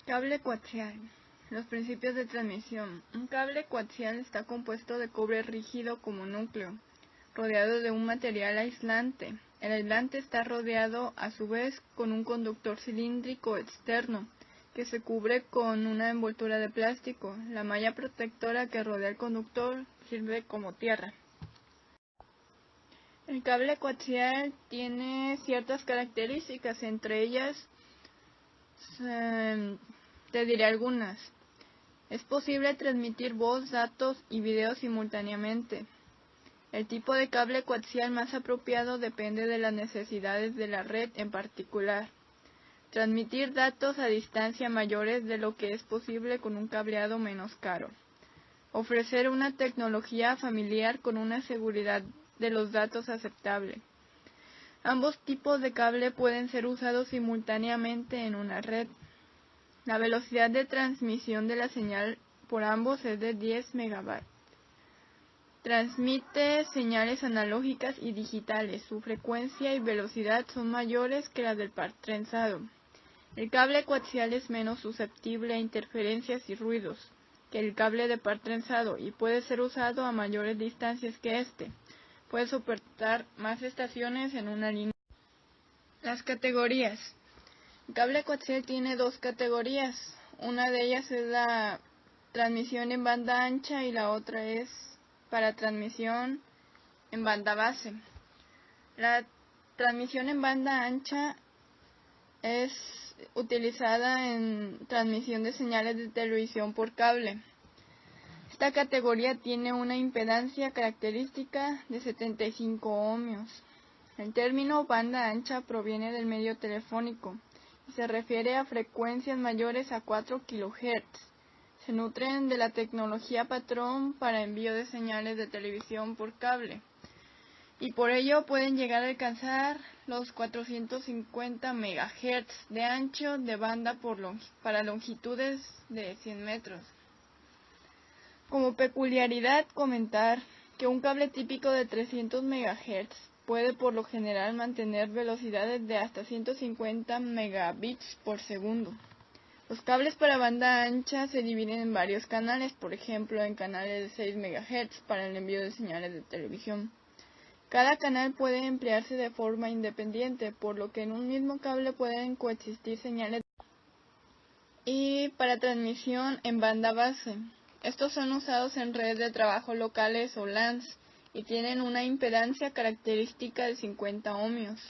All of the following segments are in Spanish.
Cable coaxial. Los principios de transmisión. Un cable coaxial está compuesto de cobre rígido como núcleo, rodeado de un material aislante. El aislante está rodeado a su vez con un conductor cilíndrico externo, que se cubre con una envoltura de plástico. La malla protectora que rodea el conductor sirve como tierra. El cable coaxial tiene ciertas características, entre ellas te diré algunas. Es posible transmitir voz, datos y video simultáneamente. El tipo de cable coaxial más apropiado depende de las necesidades de la red en particular. Transmitir datos a distancia mayores de lo que es posible con un cableado menos caro. Ofrecer una tecnología familiar con una seguridad de los datos aceptable. Ambos tipos de cable pueden ser usados simultáneamente en una red. La velocidad de transmisión de la señal por ambos es de 10 MB. Transmite señales analógicas y digitales. Su frecuencia y velocidad son mayores que las del par trenzado. El cable coaxial es menos susceptible a interferencias y ruidos que el cable de par trenzado y puede ser usado a mayores distancias que este. Puede soportar más estaciones en una línea. Las categorías. El cable coaxial tiene dos categorías. Una de ellas es la transmisión en banda ancha y la otra es para transmisión en banda base. La transmisión en banda ancha es utilizada en transmisión de señales de televisión por cable. Esta categoría tiene una impedancia característica de 75 ohmios. El término banda ancha proviene del medio telefónico y se refiere a frecuencias mayores a 4 kHz. Se nutren de la tecnología patrón para envío de señales de televisión por cable y por ello pueden llegar a alcanzar los 450 MHz de ancho de banda para longitudes de 100 metros. Como peculiaridad, comentar que un cable típico de 300 MHz puede por lo general mantener velocidades de hasta 150 megabits por segundo. Los cables para banda ancha se dividen en varios canales, por ejemplo en canales de 6 MHz para el envío de señales de televisión. Cada canal puede emplearse de forma independiente, por lo que en un mismo cable pueden coexistir señales y para transmisión en banda base. Estos son usados en redes de trabajo locales o LANs y tienen una impedancia característica de 50 ohmios.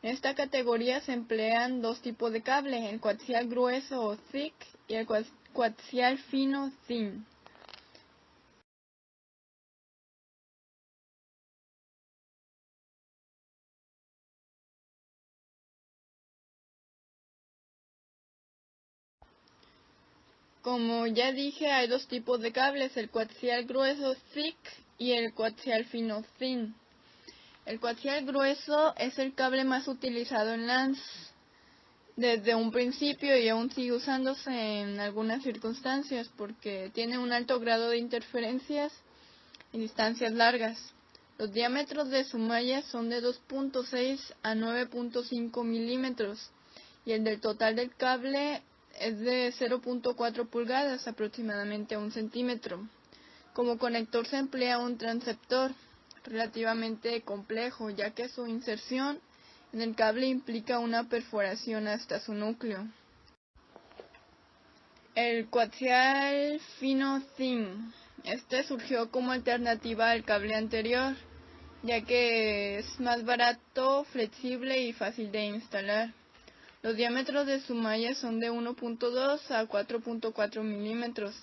En esta categoría se emplean dos tipos de cable, el coaxial grueso o thick y el coaxial fino thin. Como ya dije, hay dos tipos de cables, el coaxial grueso thick y el coaxial fino thin. El coaxial grueso es el cable más utilizado en LANs desde un principio y aún sigue usándose en algunas circunstancias porque tiene un alto grado de interferencias en distancias largas. Los diámetros de su malla son de 2.6 a 9.5 milímetros y el del total del cable es de 0.4 pulgadas, aproximadamente 1 centímetro. Como conector se emplea un transceptor relativamente complejo, ya que su inserción en el cable implica una perforación hasta su núcleo. El coaxial fino thin. Este surgió como alternativa al cable anterior, ya que es más barato, flexible y fácil de instalar. Los diámetros de su malla son de 1.2 a 4.4 milímetros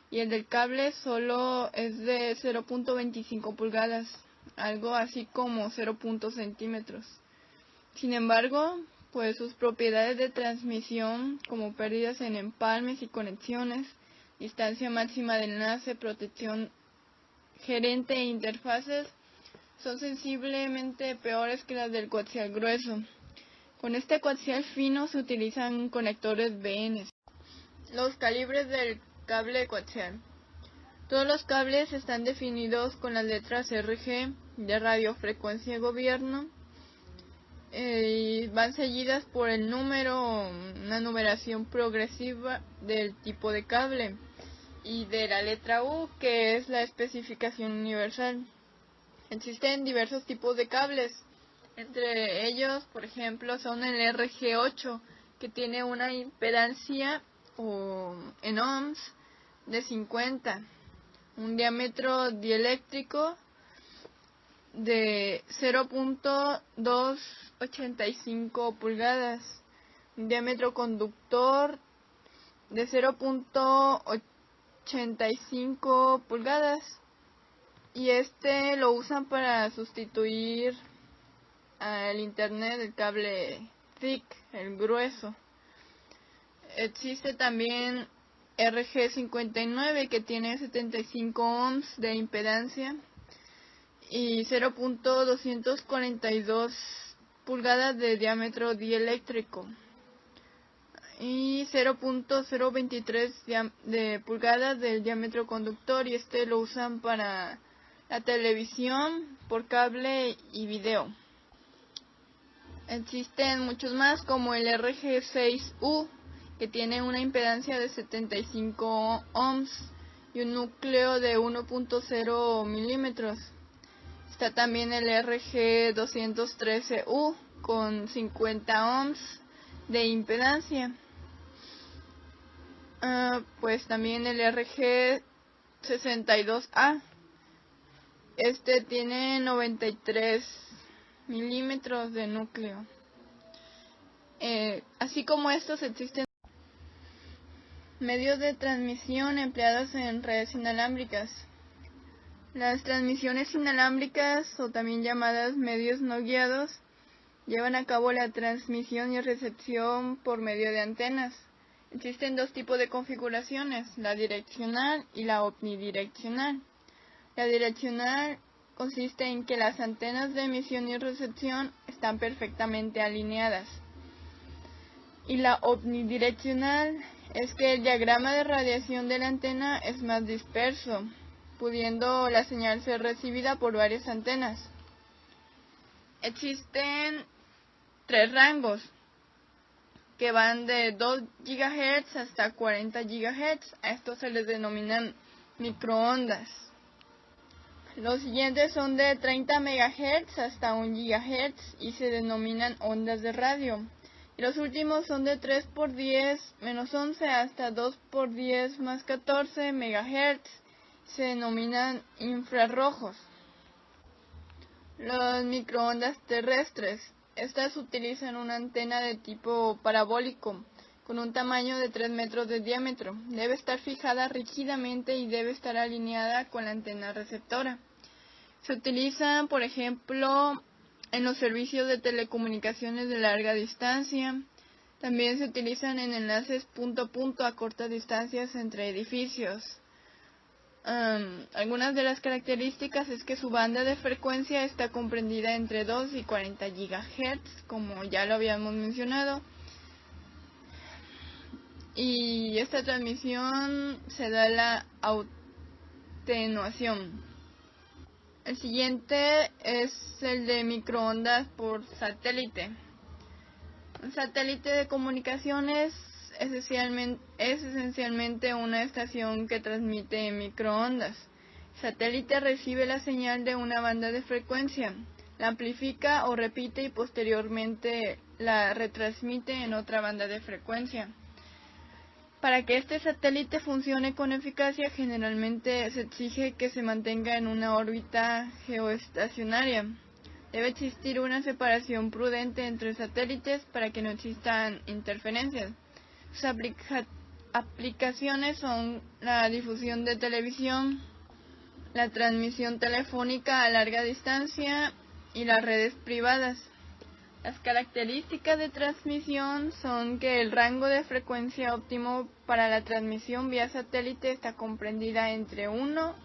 y el del cable solo es de 0.25 pulgadas, algo así como 0.0 centímetros. Sin embargo, pues sus propiedades de transmisión, como pérdidas en empalmes y conexiones, distancia máxima de enlace, protección gerente e interfaces, son sensiblemente peores que las del coaxial grueso. Con este coaxial fino se utilizan conectores BN. Los calibres del cable coaxial. Todos los cables están definidos con las letras RG de radiofrecuencia gobierno. y van seguidas por el número, una numeración progresiva del tipo de cable, y de la letra U, que es la especificación universal. Existen diversos tipos de cables, entre ellos, por ejemplo, son el RG8, que tiene una impedancia en ohms de 50, un diámetro dieléctrico de 0.285 pulgadas, un diámetro conductor de 0.85 pulgadas, y este lo usan para sustituir al internet el cable thick, el grueso. Existe también RG59, que tiene 75 ohms de impedancia y 0.242 pulgadas de diámetro dieléctrico y 0.023 de pulgadas del diámetro conductor, y este lo usan para la televisión por cable y video. Existen muchos más, como el RG6U, que tiene una impedancia de 75 ohms y un núcleo de 1.0 milímetros. Está también el RG213U con 50 ohms de impedancia. Pues también el RG62A. Este tiene 93 milímetros de núcleo. Así como estos, existen medios de transmisión empleados en redes inalámbricas. Las transmisiones inalámbricas, o también llamadas medios no guiados, llevan a cabo la transmisión y recepción por medio de antenas. Existen dos tipos de configuraciones, la direccional y la omnidireccional. La direccional consiste en que las antenas de emisión y recepción están perfectamente alineadas. Y la omnidireccional es que el diagrama de radiación de la antena es más disperso, pudiendo la señal ser recibida por varias antenas. Existen 3 rangos que van de 2 GHz hasta 40 GHz. A estos se les denominan microondas. Los siguientes son de 30 MHz hasta 1 GHz y se denominan ondas de radio. Y los últimos son de 3 por 10 menos 11 hasta 2 por 10 más 14 MHz. Se denominan infrarrojos. Los microondas terrestres. Estas utilizan una antena de tipo parabólico con un tamaño de 3 metros de diámetro. Debe estar fijada rígidamente y debe estar alineada con la antena receptora. Se utilizan, por ejemplo, en los servicios de telecomunicaciones de larga distancia. También se utilizan en enlaces punto a punto a cortas distancias entre edificios. Algunas de las características es que su banda de frecuencia está comprendida entre 2 y 40 GHz, como ya lo habíamos mencionado. Y esta transmisión se da la atenuación. El siguiente es el de microondas por satélite. Un satélite de comunicaciones es esencialmente una estación que transmite en microondas. El satélite recibe la señal de una banda de frecuencia, la amplifica o repite y posteriormente la retransmite en otra banda de frecuencia. Para que este satélite funcione con eficacia, generalmente se exige que se mantenga en una órbita geoestacionaria. Debe existir una separación prudente entre satélites para que no existan interferencias. Sus aplicaciones son la difusión de televisión, la transmisión telefónica a larga distancia y las redes privadas. Las características de transmisión son que el rango de frecuencia óptimo para la transmisión vía satélite está comprendida entre 1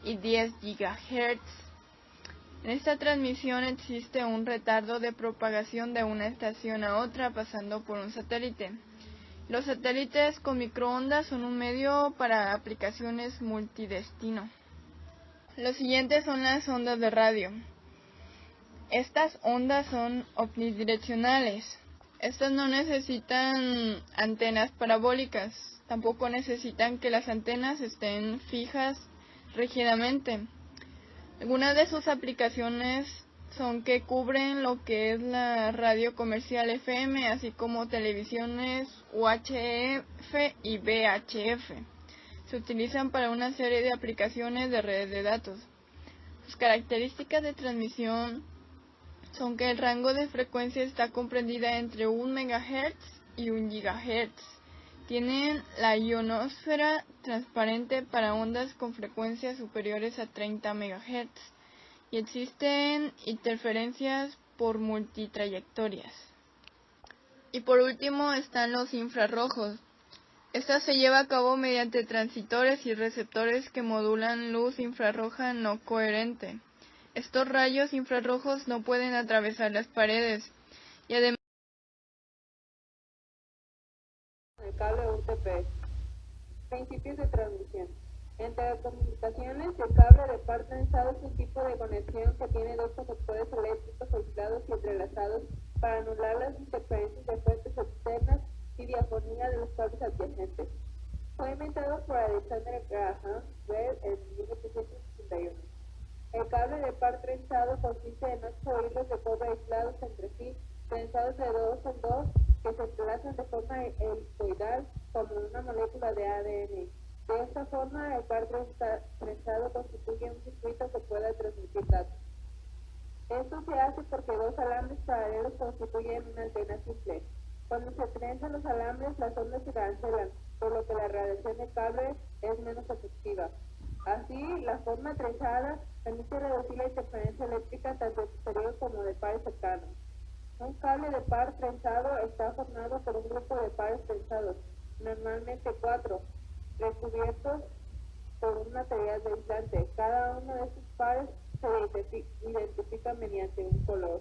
y 10 GHz. En esta transmisión existe un retardo de propagación de una estación a otra pasando por un satélite. Los satélites con microondas son un medio para aplicaciones multidestino. Los siguientes son las ondas de radio. Estas ondas son omnidireccionales. Estas no necesitan antenas parabólicas, tampoco necesitan que las antenas estén fijas rígidamente. Algunas de sus aplicaciones son que cubren lo que es la radio comercial FM, así como televisiones UHF y VHF. Se utilizan para una serie de aplicaciones de redes de datos. Sus características de transmisión son que el rango de frecuencia está comprendida entre 1 MHz y 1 GHz. Tienen la ionosfera transparente para ondas con frecuencias superiores a 30 MHz y existen interferencias por multitrayectorias. Y por último están los infrarrojos. Esta se lleva a cabo mediante transitores y receptores que modulan luz infrarroja no coherente. Estos rayos infrarrojos no pueden atravesar las paredes y además el cable UTP. Principios de transmisión. En telecomunicaciones, el cable de par trenzado es un tipo de conexión que tiene dos conductores eléctricos aislados y entrelazados para anular las interferencias de fuentes externas y diafonía de los cables adyacentes. Fue inventado por Alexander Graham Bell en 1861. El cable de par trenzado consiste en 8 hilos de cobre aislados entre sí, trenzados de 2 en 2, que se entrelazan de forma helicoidal como una molécula de ADN. De esta forma, el par trenzado constituye un circuito que pueda transmitir datos. Esto se hace porque dos alambres paralelos constituyen una antena simple. Cuando se trenzan los alambres, las ondas se cancelan, por lo que la radiación del cable es menos efectiva. Así, la forma trenzada permite reducir la interferencia eléctrica tanto exterior como de pares cercanos. Un cable de par trenzado está formado por un grupo de pares trenzados, normalmente 4, recubiertos por un material aislante. Cada uno de estos pares se identifica mediante un color.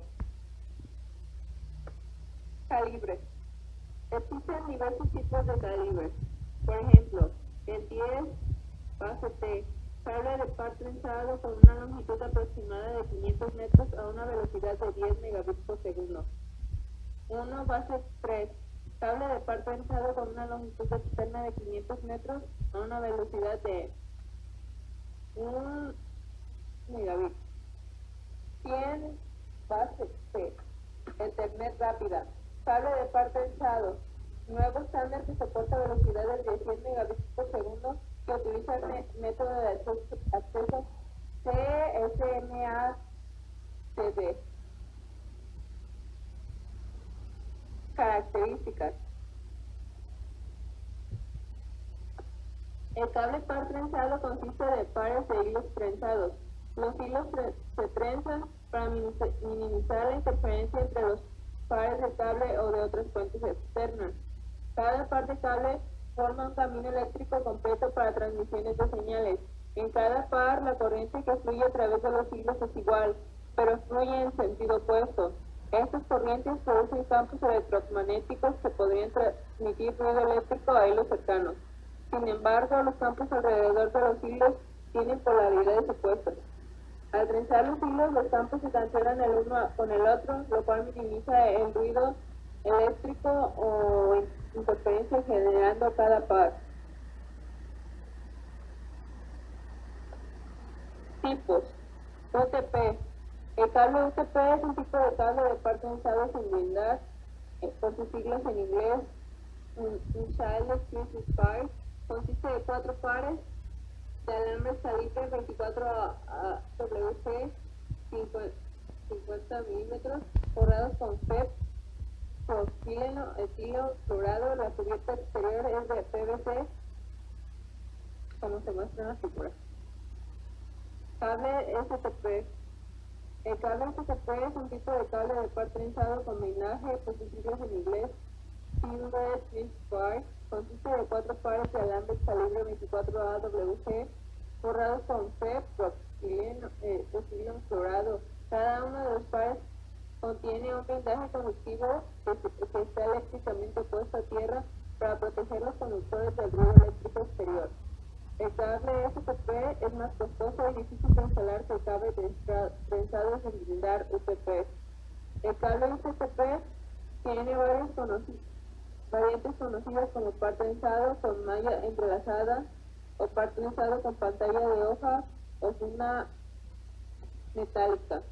Calibres. Existen diversos tipos de calibres. Por ejemplo, el 10 base T, cable de par trenzado con una longitud aproximada de 500 metros a una velocidad de 10 megabits por segundo. 1 base 3, cable de par trenzado con una longitud externa de 500 metros a una velocidad de 1 megabit. 100 base C, Ethernet rápida, cable de par trenzado, nuevo estándar que soporta velocidades de 100 megabits por segundo que utiliza el método de acceso CSMA-CD. Características. El cable par trenzado consiste de pares de hilos trenzados. Los hilos se trenzan para minimizar la interferencia entre los pares de cable o de otras fuentes externas. Cada par de cable forma un camino eléctrico completo para transmisiones de señales. En cada par, la corriente que fluye a través de los hilos es igual, pero fluye en sentido opuesto. Estas corrientes producen campos electromagnéticos que podrían transmitir ruido eléctrico a hilos cercanos. Sin embargo, los campos alrededor de los hilos tienen polaridades opuestas. Al trenzar los hilos, los campos se cancelan el uno con el otro, lo cual minimiza el ruido eléctrico o interferencia generando cada par. Tipos. UTP. El cable UTP es un tipo de cable de par trenzado sin blindar, por sus siglas en inglés, un Wireless Transfer Pipe. Consiste de 4 pares de alambres calibre 24 AWC 50 milímetros, forrados con PET, propileno, etilo, clorado. La cubierta exterior es de PVC, como se muestra en la figura. Cable STP. El cable STP es un tipo de cable de par trenzado con blindaje, por sus siglas en inglés, Silver Transfer. Consiste de 4 pares de alambres calibre 24 AWC, forrados con PET, propileno, clorado. Cada uno de los pares contiene un blindaje conductivo que está eléctricamente puesto a tierra para proteger los conductores del ruido eléctrico exterior. El cable STP es más costoso y difícil de instalar que el cable trenzado sin blindar UTP. El cable STP tiene variantes conocidas como par trenzado con malla entrelazada o par trenzado con pantalla de hoja o funda metálica.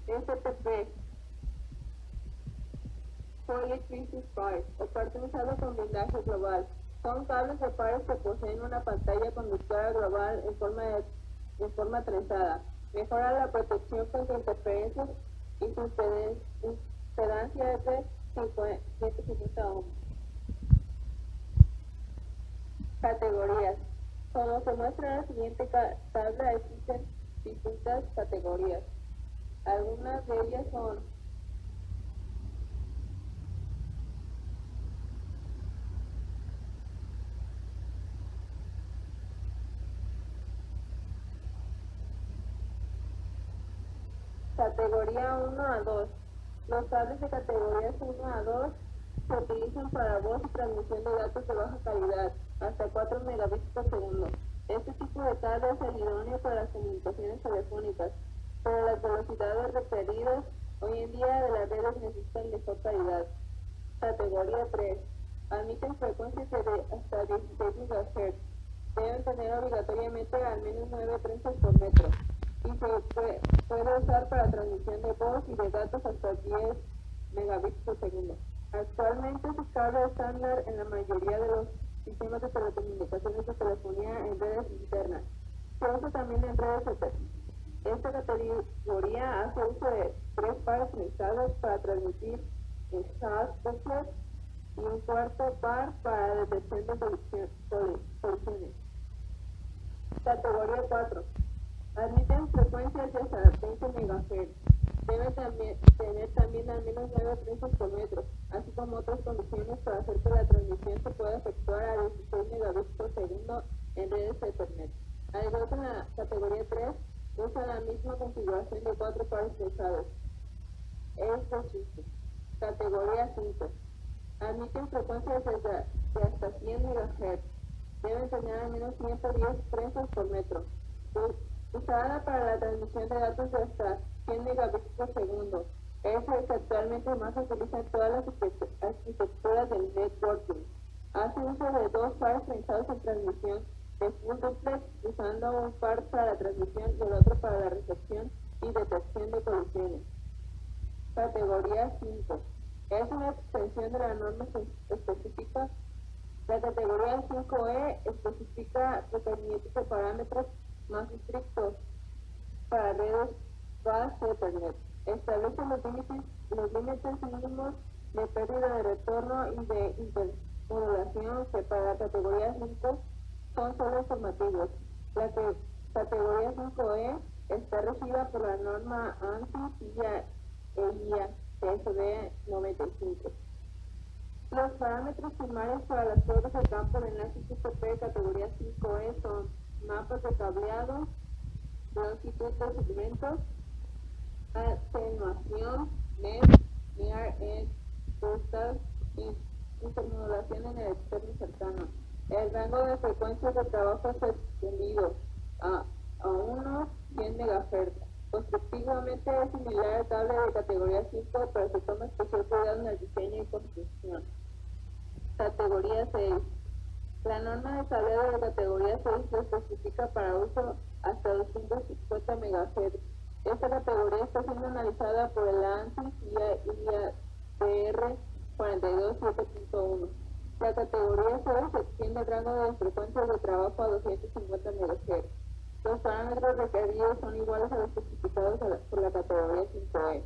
STP Solid Pieces Pairs o par trenzado con blindaje global. Son cables de pares que poseen una pantalla conductora global en forma trenzada. Mejora la protección contra interferencias y su impedancia es de 150 ohms. Categorías. Como se muestra en la siguiente tabla, existen distintas categorías. Algunas de ellas son categoría 1 a 2. Los cables de categorías 1 a 2 se utilizan para voz y transmisión de datos de baja calidad, hasta 4 megabits por segundo. Este tipo de cable es el idóneo para las comunicaciones telefónicas, pero las velocidades requeridas hoy en día de las redes necesitan mejor calidad. Categoría 3. Admiten frecuencias de hasta 16 MHz. Deben tener obligatoriamente al menos 9 trenzas por metro y se puede usar para transmisión de voz y de datos hasta 10 megabits por segundo. Actualmente es cable estándar en la mayoría de los sistemas de telecomunicaciones de telefonía en redes internas. Se usa también en redes externas. Esta categoría hace uso de 3 pares trenzados para transmitir en hardware y un cuarto par para detección de colisiones. Categoría 4. Admiten frecuencias de hasta 20 MHz. Deben tener también al menos 9 trenzas por metro, así como otras condiciones para hacer que la transmisión se pueda efectuar a 16 megabits por segundo en redes de Ethernet. Al igual que en la categoría 3, usa la misma configuración de 4 pares trenzados. Es de chiste. Categoría 5. Admiten frecuencias de hasta 100 MHz. Deben tener al menos 110 trenzas por metro. Usada para la transmisión de datos de hasta 100 megabits por segundo. Es el que actualmente más se utiliza en todas las arquitecturas del networking. Hace uso de 2 pares trenzados en transmisión de full duplex, usando un par para la transmisión y el otro para la recepción y detección de colisiones. Categoría 5. Es una extensión de la norma específica. La categoría 5E especifica requerimientos de parámetros más estrictos para redes VAS de Ethernet. Establece los límites mínimos de pérdida de retorno y de intermodulación que para la categoría 5 son solo informativos. La categoría 5E está regida por la norma ANSI IA TSB 95. Los parámetros primarios para las pruebas de campo de enlaces UTP categoría 5E son mapas de cableado, longitud de segmentos, atenuación, MES, near end, boosters y intermodulación en el externo cercano. El rango de frecuencias de trabajo es extendido a 100 MHz. Constructivamente es similar al cable de categoría 5, pero se toma especial cuidado en el diseño y construcción. Categoría 6. La norma de cableado de categoría 6 se especifica para uso hasta 250 MHz. Esta categoría está siendo analizada por el ANSI IATR 427.1. La categoría 6 extiende el rango de frecuencias de trabajo a 250 MHz. Los parámetros requeridos son iguales a los especificados por la categoría 5E.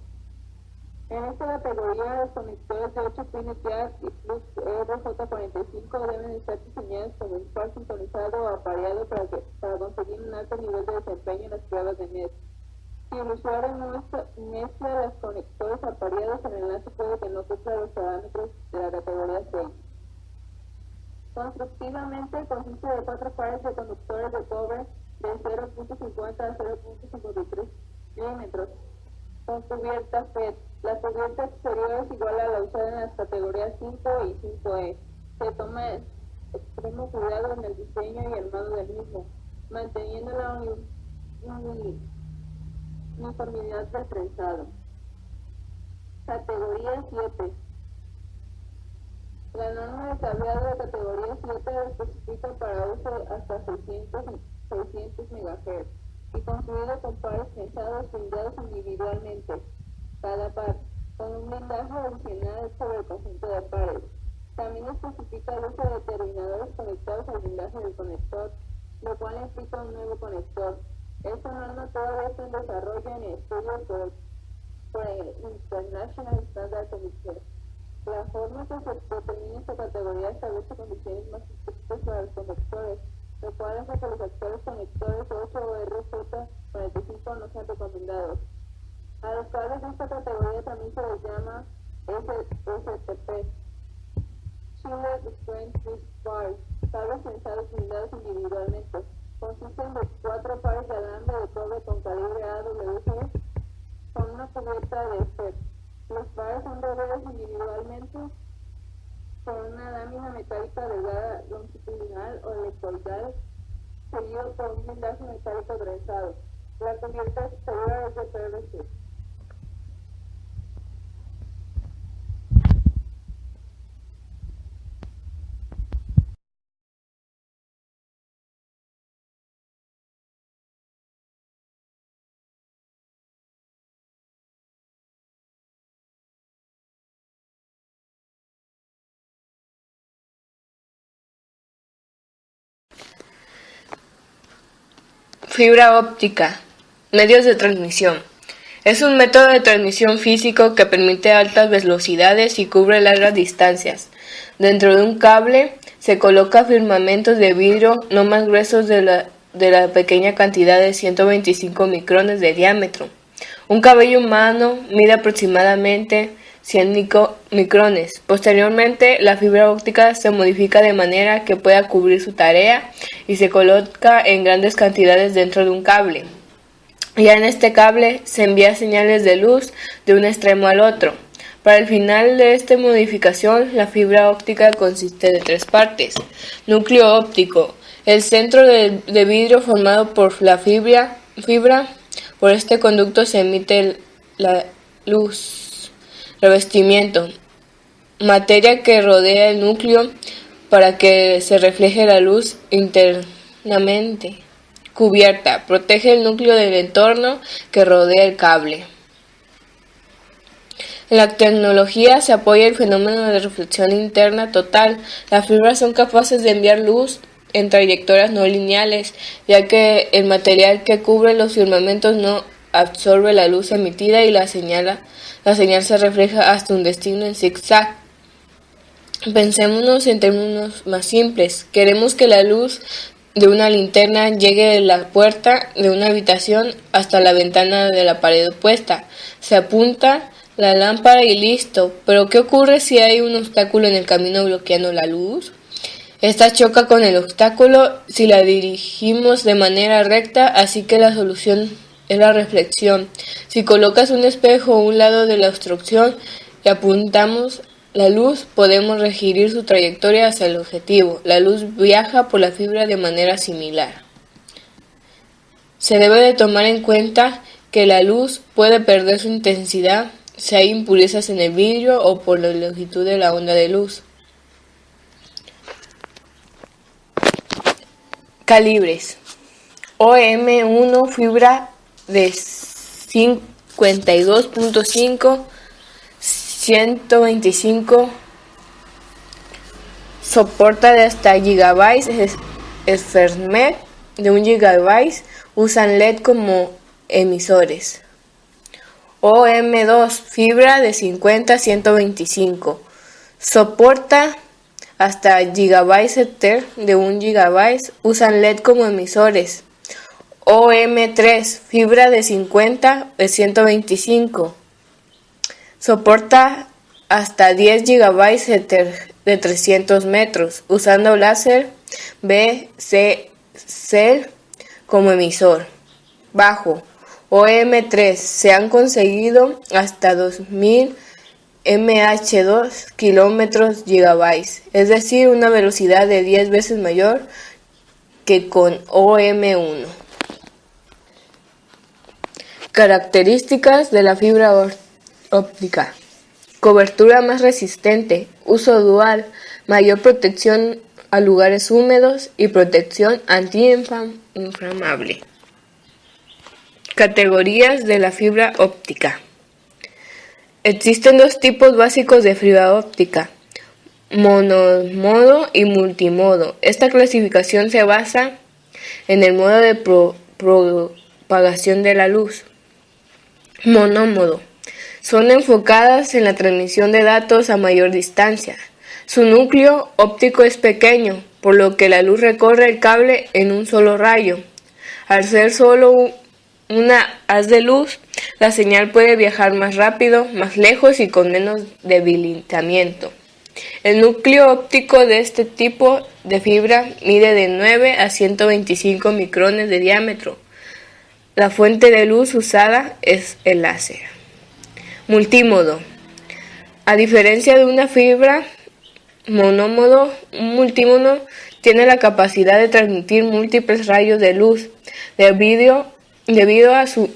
En esta categoría, los conectores de 8 pines jack y plug RJ45 deben estar diseñados con un par sintonizado o apareado para conseguir un alto nivel de desempeño en las pruebas de NET. Si el usuario no mezcla los conectores apareados, el enlace puede que no cumpla los parámetros de la categoría 6. Constructivamente consiste de 4 pares de conductores de cobre de 0.50 a 0.53 milímetros, con cubierta FET. La cubierta exterior es igual a la usada en las categorías 5 y 5E. Se toma extremo cuidado en el diseño y armado del mismo, manteniendo la uniformidad del trenzado. Categoría 7. La norma de cableado de categoría 7 especifica para uso hasta 600 MHz y construido con pares trenzados blindados individualmente, cada par, con un blindaje adicional sobre el conjunto de pares. También especifica el uso de terminadores conectados al blindaje del conector, lo cual implica un nuevo conector. Esta norma todavía está en desarrollo en estudio por el International Standard Commission. La forma que se determina esta categoría establece condiciones más estrictas para los conectores, lo cual hace que los actuales conectores 8 o RJ45 no sean recomendados. A los cables de esta categoría también se les llama STP, Shielded Strength Fixed Bars, cables trenzados blindados individualmente. Consisten de 4 pares de alambre de cobre con calibre AWG con una cubierta de FET. Los pares son rodeados individualmente con una lámina metálica delgada longitudinal o helicoidal, seguido por un blindaje metálico trenzado. La cubierta exterior es de PVC. Fibra óptica. Medios de transmisión. Es un método de transmisión físico que permite altas velocidades y cubre largas distancias. Dentro de un cable se coloca filamentos de vidrio no más gruesos de la pequeña cantidad de 125 micrones de diámetro. Un cabello humano mide aproximadamente 100 micrones. Posteriormente, la fibra óptica se modifica de manera que pueda cubrir su tarea y se coloca en grandes cantidades dentro de un cable. Ya en este cable se envía señales de luz de un extremo al otro. Para el final de esta modificación, la fibra óptica consiste de 3 partes. Núcleo óptico. El centro de vidrio formado por la fibra. Por este conducto se emite la luz. Revestimiento. Materia que rodea el núcleo para que se refleje la luz internamente. Cubierta. Protege el núcleo del entorno que rodea el cable. En la tecnología se apoya el fenómeno de reflexión interna total. Las fibras son capaces de enviar luz en trayectorias no lineales, ya que el material que cubre los filamentos no absorbe la luz emitida y la señal se refleja hasta un destino en zigzag. Pensémonos en términos más simples. Queremos que la luz de una linterna llegue de la puerta de una habitación hasta la ventana de la pared opuesta. Se apunta la lámpara y listo. Pero ¿qué ocurre si hay un obstáculo en el camino bloqueando la luz? Esta choca con el obstáculo si la dirigimos de manera recta, así que la solución es la reflexión. Si colocas un espejo a un lado de la obstrucción y apuntamos la luz, podemos regir su trayectoria hacia el objetivo. La luz viaja por la fibra de manera similar. Se debe de tomar en cuenta que la luz puede perder su intensidad si hay impurezas en el vidrio o por la longitud de la onda de luz. Calibres. OM1 fibra de 52.5, 125, soporta de hasta gigabytes, Ethernet de 1 gigabyte, usan LED como emisores. OM2 fibra de 50 a 125, soporta hasta gigabytes Ether de 1 gigabyte, usan LED como emisores. OM3 fibra de 50 a 125, soporta hasta 10 GB de 300 metros, usando láser BCL como emisor. Bajo OM3 se han conseguido hasta 2000 mH2 kilómetros gigabytes, es decir, una velocidad de 10 veces mayor que con OM1. Características de la fibra óptica: cobertura más resistente, uso dual, mayor protección a lugares húmedos y protección anti-inflamable. Categorías de la fibra óptica. Existen dos tipos básicos de fibra óptica: monomodo y multimodo. Esta clasificación se basa en el modo de propagación de la luz. Monómodo. Son enfocadas en la transmisión de datos a mayor distancia. Su núcleo óptico es pequeño, por lo que la luz recorre el cable en un solo rayo. Al ser solo una haz de luz, la señal puede viajar más rápido, más lejos y con menos debilitamiento. El núcleo óptico de este tipo de fibra mide de 9 a 125 micrones de diámetro. La fuente de luz usada es el láser. Multímodo. A diferencia de una fibra monómodo, un multímodo tiene la capacidad de transmitir múltiples rayos de luz. Debido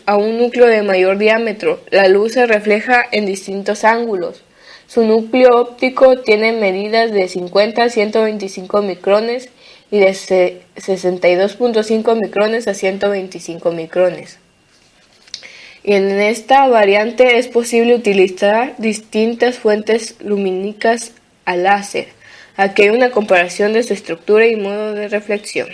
a un núcleo de mayor diámetro, la luz se refleja en distintos ángulos. Su núcleo óptico tiene medidas de 50 a 125 micrones y de 62.5 micrones a 125 micrones. Y en esta variante es posible utilizar distintas fuentes lumínicas a láser. Aquí hay una comparación de su estructura y modo de reflexión.